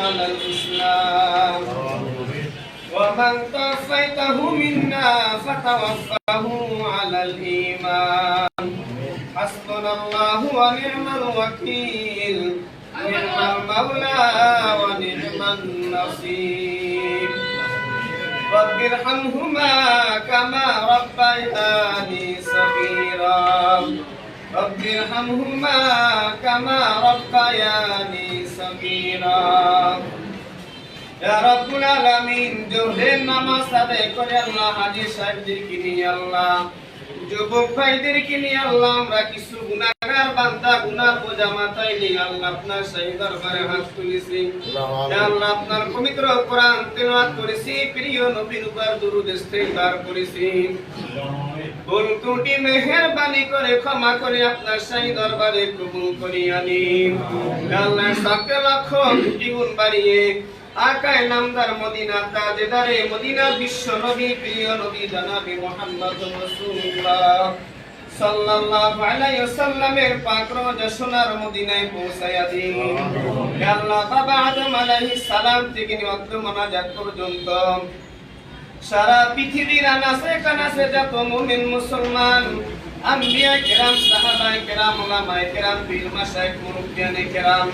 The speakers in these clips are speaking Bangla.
على الإسلام ومن توفيته منا فتوفه على الإيمان حسبنا الله ونعم الوكيل نعم المولى ونعم النصير رب ارحمهما كما ربياني صغيرا رب ارحمهما كما ربياني صغيرا يا رب العالمين জোহরের নামাজ আদায় করে আল্লাহ হাজী সাহেবদেরকে নিয়ে আল্লাহ যুবক ভাইদেরকে নিয়ে আল্লাহ আমরা কিছু গুনাহগার বান্দা গুনাহ বোঝা মাথায় নিয়ে আল্লাহ আপনার শাহী দরবারে হাত তুলেছি ইয়া আল্লাহ আপনার পবিত্র কোরআন তেলাওয়াত করেছি প্রিয় নবীর উপর দুরূদ ইস্তেগফার করেছি ভুল ত্রুটি মেহেরবানি করে ক্ষমা করে আপনার শাহী দরবারে কবুল করিয়া নিন ইয়া আল্লাহ সকল লক্ষ কোটি গুণ বাড়িয়ে আকায়ে নামদার মদিনা তাজদারে মদিনা বিশ্ব নবী প্রিয় নবী জনাবে মুহাম্মদ রাসূলুল্লাহ সাল্লাল্লাহু আলাইহি ওয়াসাল্লামের পাক রওজা সোনার মদিনায় পৌঁছায়া দিন ইয়া আল্লাহ বাবা আদম আলাইহিস সালাম থেকে নিয়ত মোনাজাত পর্যন্ত সারা পৃথিবীর আনাসে কানাসে যত মুমিন মুসলমান আম্বিয়া কিরাম সাহাবায়ে কিরাম উলামায়ে কিরাম পীর মাশায়েখ মুরব্বিয়ানে কিরাম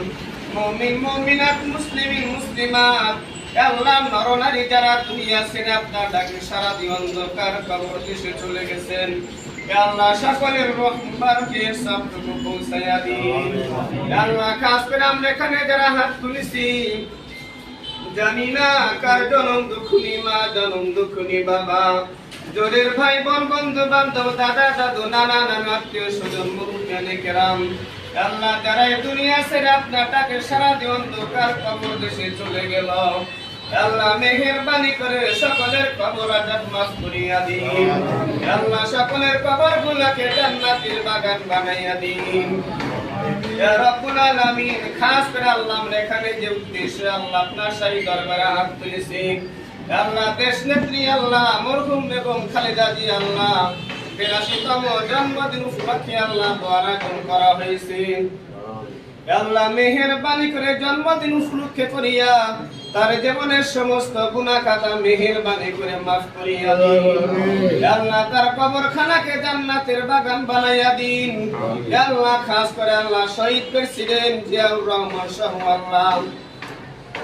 মুমিন মুমিনাত মুসলিমিন মুসলিমাত আল্লাহ নরনারী যারা দুনিয়া ছেড়ে আপনার ডাকে সারা দিয়ে অন্ধকার কবর দেশে চলে গেছেন আল্লাহ সকলের রূহ মুবারকে সবটুকু পৌঁছায়া দিন আল্লাহ খাস করে আমরা এখানে যারা হাত তুলেছি জানি না কার জনম দুঃখনি মা জনম দুঃখনি বাবা জোরের ভাই বোন বন্ধু বান্ধব দাদা দাদু নানা নানা আত্মীয় স্বজন মুরব্বিয়ানে কেরাম আল্লাহ যারা এই দুনিয়া ছেড়ে আপনার ডাকে সারা দিয়ে অন্ধকার কবর দেশে চলে গেল আল্লাহ মেহেরবানি করে সকলের কবর আজাব মাফ করিয়া দিন আল্লাহ সকলের কবর গুলাকে জান্নাতের বাগান বানাইয়া দিন ইয়া রাব্বুল আলামিন খাস করে আল্লাহ আমরা এখানে যে উদ্দেশ্যে আল্লাহ আপনার শাহী দরবারে হাত তুলেছি আল্লাহ দেশ নেত্রী আল্লাহ মরহুম বেগম খালেদা জি আল্লাহ ৮২তম জন্মদিন উপলক্ষে আল্লাহ দোয়া আয়োজন করা হয়েছে আল্লাহ মেহেরবানি করে জন্মদিন উপলক্ষে করিয়া তার জীবনের সমস্ত গুনাহ খাতা মেহেরবানি করে মাফ করিয়া দিন আল্লাহ তার কবরখানাকে জান্নাতের বাগান বানাইয়া দিন আল্লাহ খাস করে আল্লাহ শহীদ প্রেসিডেন্ট জিয়াউর রহমান সহ আল্লাহ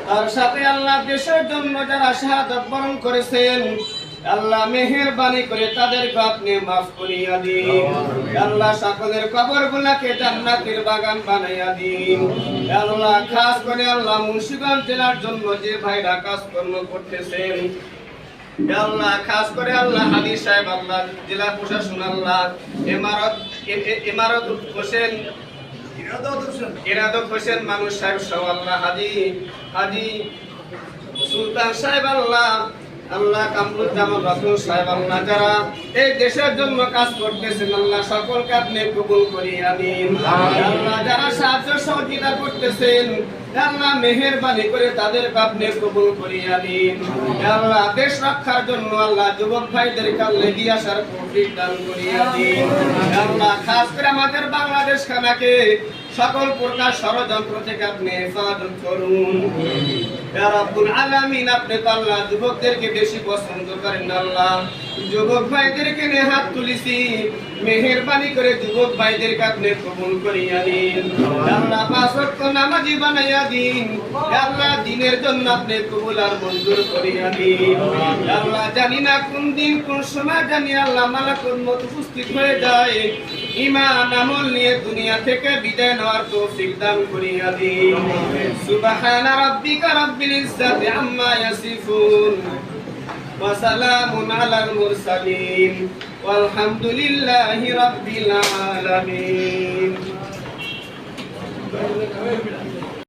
তার সাথে আল্লাহ দেশের জন্য যারা শাহাদাত বরণ করেছেন আল্লাহ মেহেরবানি করে তাদেরকে আপনি মাফ করিয়া দিন আল্লাহ সকলের কবরগুলোকে জান্নাতের বাগান বানাইয়া দিন আল্লাহ খাস করে আল্লাহ মুন্সিগঞ্জ জেলার জন্য যে ভাইরা কাজকর্ম করতেছেন আল্লাহ খাস করে আল্লাহ হাজী সাহেব আল্লাহ জেলা প্রশাসন আল্লাহ ইমারত হোসেন ইরাদত হোসেন মানুষ সাহেব সহ আল্লাহ হাজী সুলতান সাহেব আল্লাহ আল্লাহ কামরুজ্জামান রাসূল সাহেব আল্লাহ যারা এই দেশের জন্য কাজ করতেছেন আল্লাহ সকলকে আপনি কবুল করিয়া নিন আল্লাহ যারা সাহায্য সহযোগিতা করতেছেন আল্লাহ মেহেরবানি করে তাদেরকে আপনি কবুল করিয়া নিন আল্লাহ দেশ রক্ষার জন্য আল্লাহ যুবক ভাইদেরকে আল্লাহ এগিয়ে আসার তৌফিক দান করিয়া দিন আল্লাহ খাস করে আমাদের বাংলাদেশ খানাকে সকল প্রকার ষড়যন্ত্র থেকে আপনি হেফাজত করুন ইয়া রাব্বুল আলামিন আপনি তো আল্লাহ যুবকদেরকে বেশি পছন্দ করেন আল্লাহ যুবক ভাইদেরকে নিয়ে হাত তুলেছি মেহেরবানি করে যুবক ভাইদেরকে আপনি কবুল করিয়া দিন আল্লাহ পাঁচ ওয়াক্ত নামাজি বানাইয়া দিন আল্লাহ দিনের জন্য আপনি কবুল আর মঞ্জুর করিয়া দিন আল্লাহ জানি না কোন দিন কোন সময় জানি আল্লাহ মালাকুল মউত উপস্থিত হয়ে যায় ঈমান আমল নিয়ে দুনিয়া থেকে বিদায় নেওয়ার তৌফিক দান করিয়া দিন সুবহানা রাব্বিকা রাব্বিল ইজ্জাতি আম্মা ইয়াসিফুন ওয়া সালামুন আলাল মুরসালিন ওয়ালহামদুলিল্লাহি রাব্বিল আলামিন